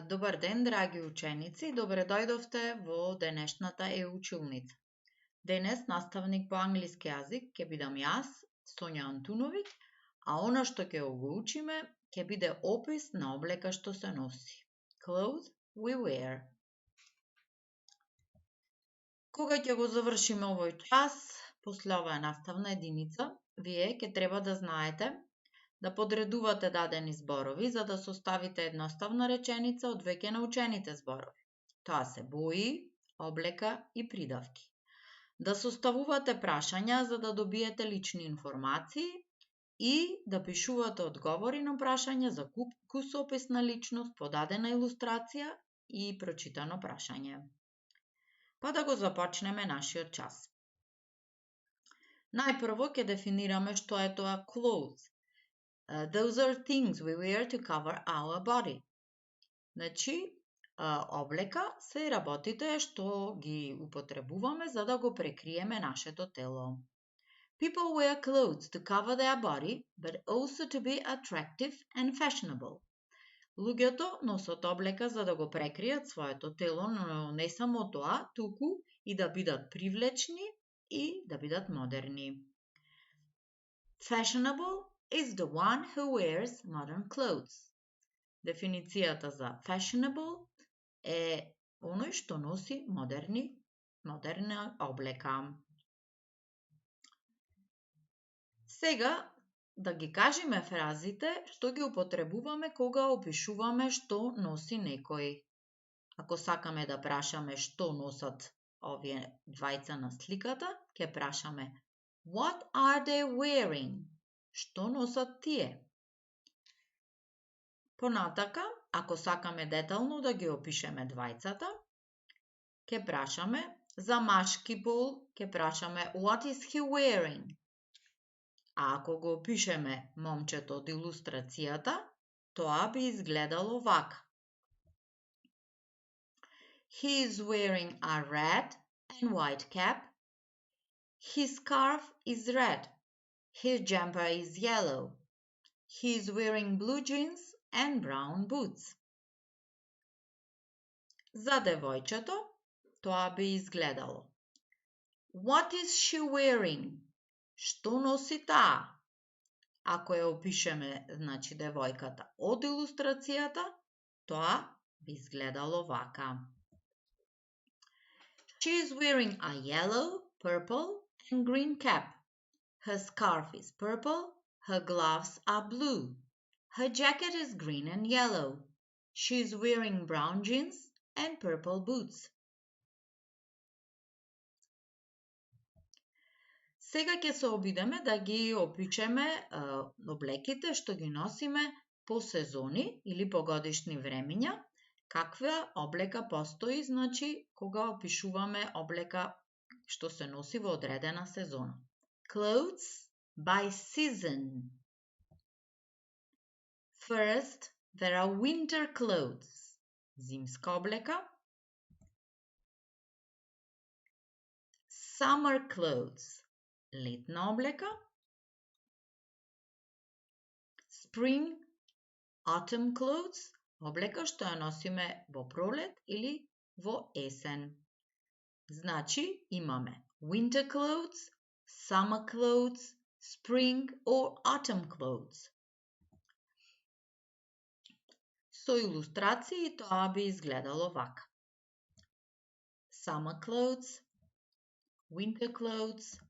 Добар ден, драги ученици, добре дојдовте во денешната училница. Денес наставник по англиски јазик ќе бидам јас, Сонја Антуновиќ, а она што ќе го учиме ќе биде опис на облека што се носи. Clothes we wear. Кога ќе го завршиме овој час, после оваа наставна единица, вие ќе треба да знаете да подредувате дадени зборови за да составите едноставна реченица од веќе научените зборови. Тоа се бои, облека и придавки. Да составувате прашања за да добиете лични информации и да пишувате одговори на прашања за кусопис на личност, подадена илустрација и прочитано прашање. Па да го започнеме нашиот час. Најпрво ќе дефинираме што е тоа clothes. Those are things we wear to cover our body. Значи, облека се работите што ги употребуваме за да го прекриеме нашето тело. People wear clothes to cover their body, but also to be attractive and fashionable. Луѓето носат облека за да го прекријат своето тело, но не само тоа, туку и да бидат привлечни и да бидат модерни. Fashionable is the one who wears modern clothes. Дефиницијата за fashionable е оној што носи модерна облека. Сега да ги кажеме фразите што ги употребуваме кога опишуваме што носи некој. Ако сакаме да прашаме што носат овие двајца на сликата, ќе прашаме What are they wearing? Што носат тие? Понатака, ако сакаме детално да ги опишеме двајцата, ќе прашаме за машки пол, ќе прашаме What is he wearing? А ако го опишеме момчето од илустрацијата, тоа би изгледало вака. He is wearing a red and white cap. His scarf is red. His jumper is yellow. He is wearing blue jeans and brown boots. За девојчето, тоа би изгледало. What is she wearing? Што носи таа? Ако ја опишеме, значи, девојката од илустрацијата, тоа би изгледало вака. She is wearing a yellow, purple and green cap. Her scarf is purple. Her gloves are blue. Her jacket is green and yellow. She is wearing brown jeans and purple boots. Сега ќе се обидеме да ги опишеме облеките што ги носиме по сезони или по годишни времиња. Каква облека постои, значи, кога опишуваме облека што се носи во одредена сезона. Clothes by season. First, there are winter clothes. Зимска облека. Summer clothes. Летна облека. Spring, autumn clothes. Облека што ја носиме во пролет или во есен. Значи, имаме winter clothes, summer clothes, spring or autumn clothes. Со илустрации тоа би изгледало вака. Summer clothes, winter clothes,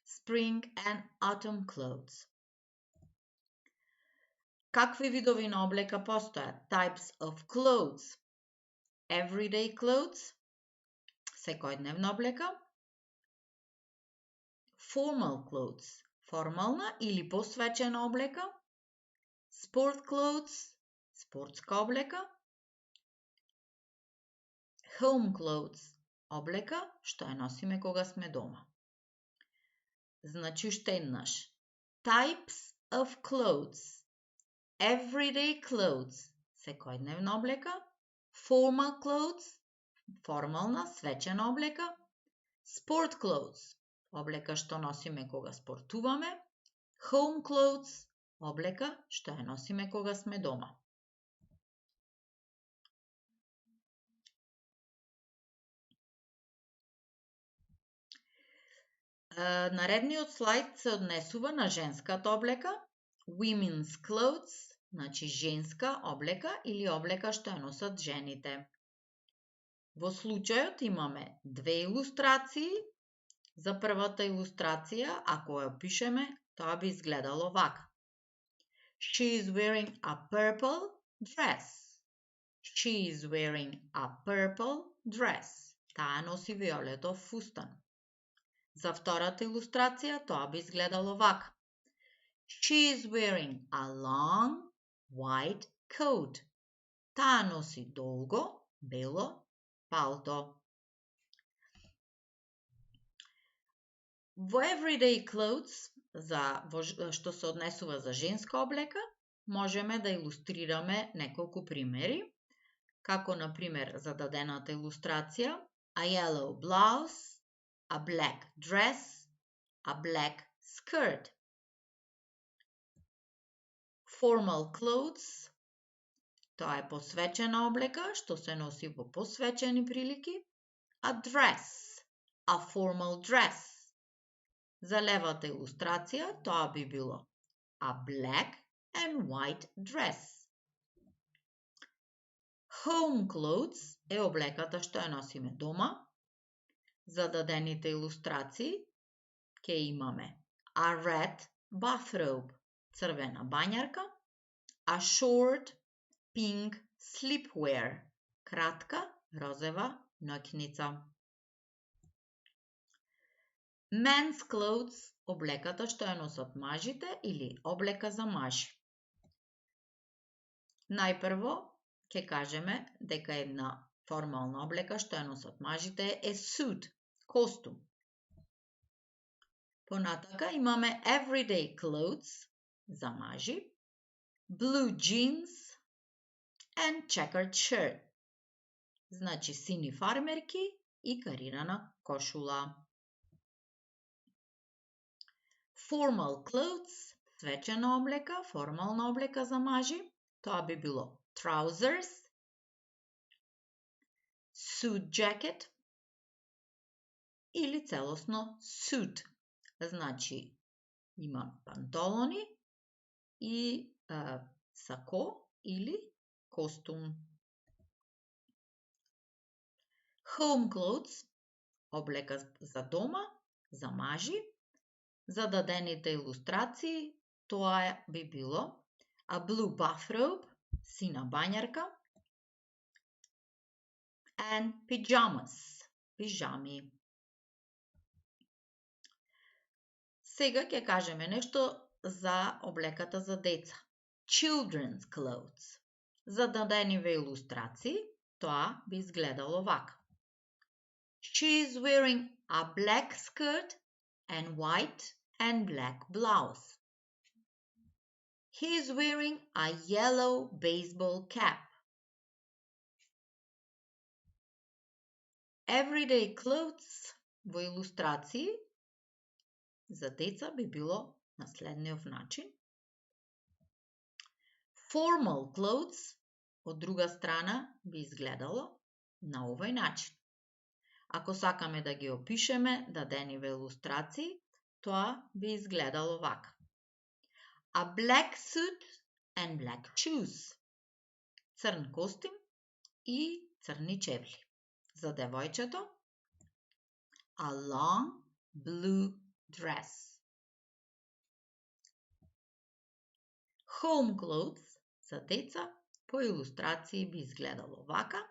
spring and autumn clothes. Какви видови на облека постојат? Types of clothes. Everyday clothes, секојдневна облека. Formal clothes, формална или посвечена облека. Sport clothes, спортска облека. Home clothes, облека што ја носиме кога сме дома. Значи уште еднаш. Types of clothes. Everyday clothes, секојдневна облека. Formal clothes, формална, свечена облека. Sport clothes, облека што носиме кога спортуваме. Home clothes, облека што ја носиме кога сме дома. Наредниот слайд се однесува на женската облека, women's clothes, значи женска облека или облека што ја носат жените. Во случајот имаме две илустрации. За првата илустрација, ако ја опишеме, тоа би изгледало вака. She is wearing a purple dress. She is wearing a purple dress. Таа носи виолетов фустан. За втората илустрација тоа би изгледало вака. She is wearing a long white coat. Таа носи долго бело палто. Во everyday clothes, што се однесува за женска облека, можеме да илустрираме неколку примери, како на пример за дадената илустрација, a yellow blouse, a black dress, a black skirt. Formal clothes, тоа е посвечена облека што се носи во посвечени прилики, a dress, a formal dress. За левата илустрација тоа би било a black and white dress. Home clothes е облеката што ја носиме дома. За дадените илустрации ќе имаме a red bathrobe, црвена бањарка, a short pink sleepwear, кратка розова ноќница. Men's clothes, облеката што ја носат мажите или облека за мажи. Најпрво ќе кажеме дека една формална облека што ја носат мажите е suit, костум. Понатака имаме everyday clothes за мажи, blue jeans and checkered shirt. Значи сини фармерки и карирана кошула. Formal clothes, свечена облека, формална облека за мажи, тоа би било trousers, suit jacket или целосно suit. Значи има панталони и сако или костум. Home clothes, облека за дома, за мажи. За дадените илустрации, тоа би било a blue bathrobe, сина бањарка, and pajamas, пижами. Сега ќе кажеме нешто за облеката за деца. Children's clothes. За дадениве илустрации, тоа би изгледало вака. She is wearing a black skirt and white and black blouse. He is wearing a yellow baseball cap. Everyday clothes во илустрации за деца би било на следниот начин. Formal clothes од друга страна би изгледало на овој начин. Ако сакаме да ги опишеме дадениве илустрации, тоа би изгледало вака. A black suit and black shoes. Црн костим и црни чевли. За девојчето, a long blue dress. Home clothes за деца по илустрации би изгледало вака.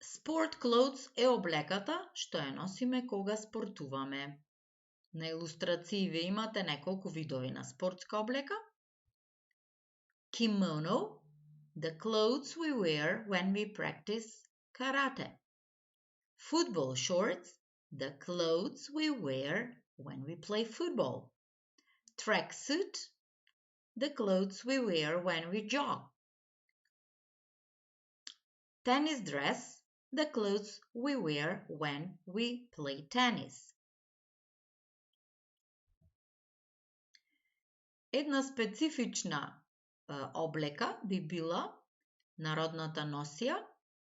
Sport clothes е облеката што ја носиме кога спортуваме. На илустрацииве имате неколку видови на спортска облека. Kimono, the clothes we wear when we practice karate. Football shorts, the clothes we wear when we play football. Tracksuit, the clothes we wear when we jog. Tennis dress, the clothes we wear when we play tennis. Една специфична облека би била народната носија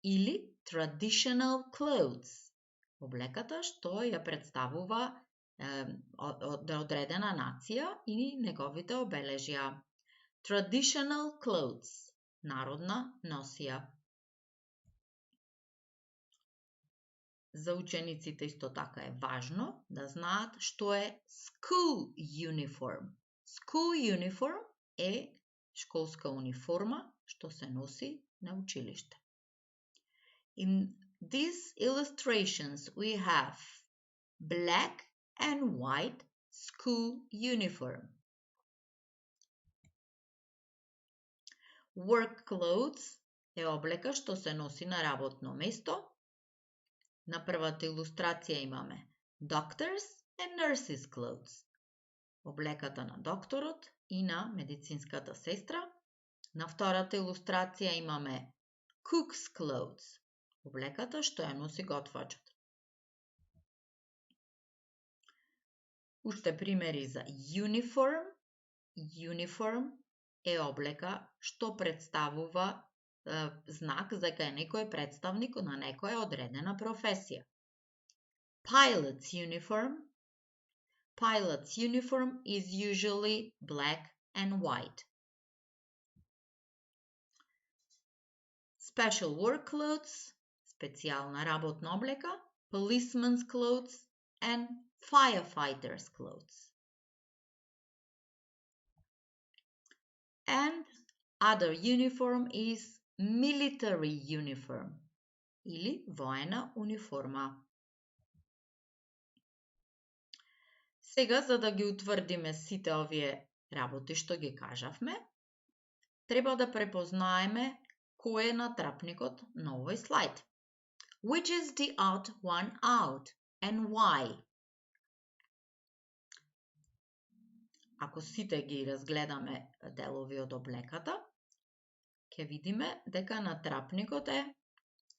или traditional clothes. Облеката што ја представува одредена нација и неговите обележја. Traditional clothes. Народна носија. За учениците исто така е важно да знаат што е school uniform. School uniform е школска униформа што се носи на училиште. In these illustrations we have black and white school uniform. Work clothes е облека што се носи на работно место. На првата илустрација имаме doctors and nurses clothes. Облеката на докторот и на медицинската сестра. На втората илустрација имаме cook's clothes. Облеката што ја носи готвачот. Уште примери за uniform. Uniform е облека што представува знак за дека е некој представник на некоја одредена професија. Pilot's uniform. Pilot's uniform is usually black and white. Special work clothes, специјална работна облека, policeman's clothes and firefighter's clothes. And other uniform is military uniform или воена униформа. Сега, за да ги утврдиме сите овие работи што ги кажавме, треба да препознаеме кој е натрапникот на овој слайд. Which is the odd one out and why? Ако сите ги разгледаме делови од облеката, ќе видиме дека натрапникот е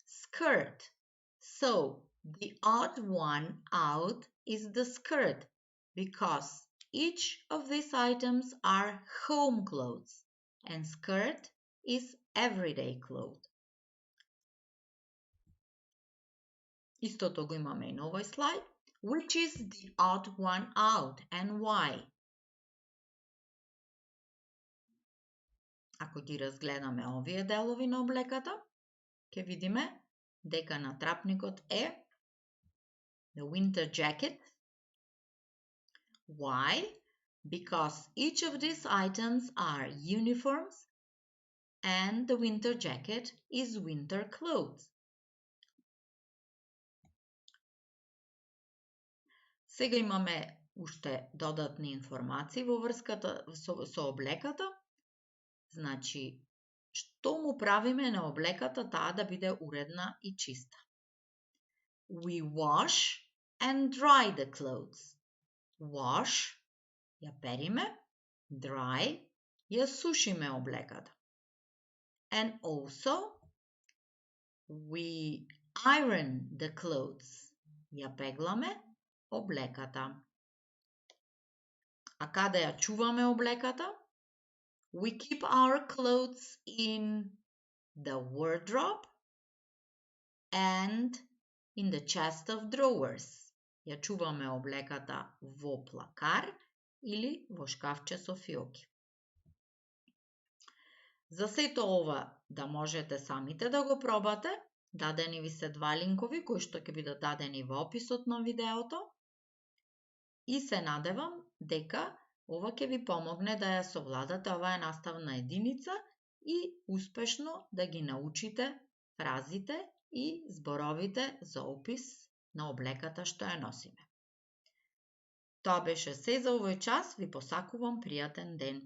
skirt. So, the odd one out is the skirt because each of these items are home clothes and skirt is everyday clothes. Истото го имаме и на овој слайд. Which is the odd one out and why? Ако ги разгледаме овие делови на облеката, ќе видиме дека натрапникот е the winter jacket. Why? Because each of these items are uniforms and the winter jacket is winter clothes. Сега имаме уште додатни информации во врската со облеката. Значи, што му правиме на облеката таа да биде уредна и чиста? We wash and dry the clothes. Wash, ја периме, dry, ја сушиме облеката. And also, we iron the clothes. Ја пегламе облеката. А каде ја чуваме облеката? We keep our clothes in the wardrobe and in the chest of drawers. Ја чуваме облеката во плакар или во шкафче со фиоки. За сето ова да можете самите да го пробате, дадени ви се два линкови кои што ќе бидат дадени во описот на видеото и се надевам дека ова ќе ви помогне да ја совладате оваа наставна единица и успешно да ги научите фразите и зборовите за опис на облеката што ја носиме. Тоа беше се за овој час, ви посакувам пријатен ден.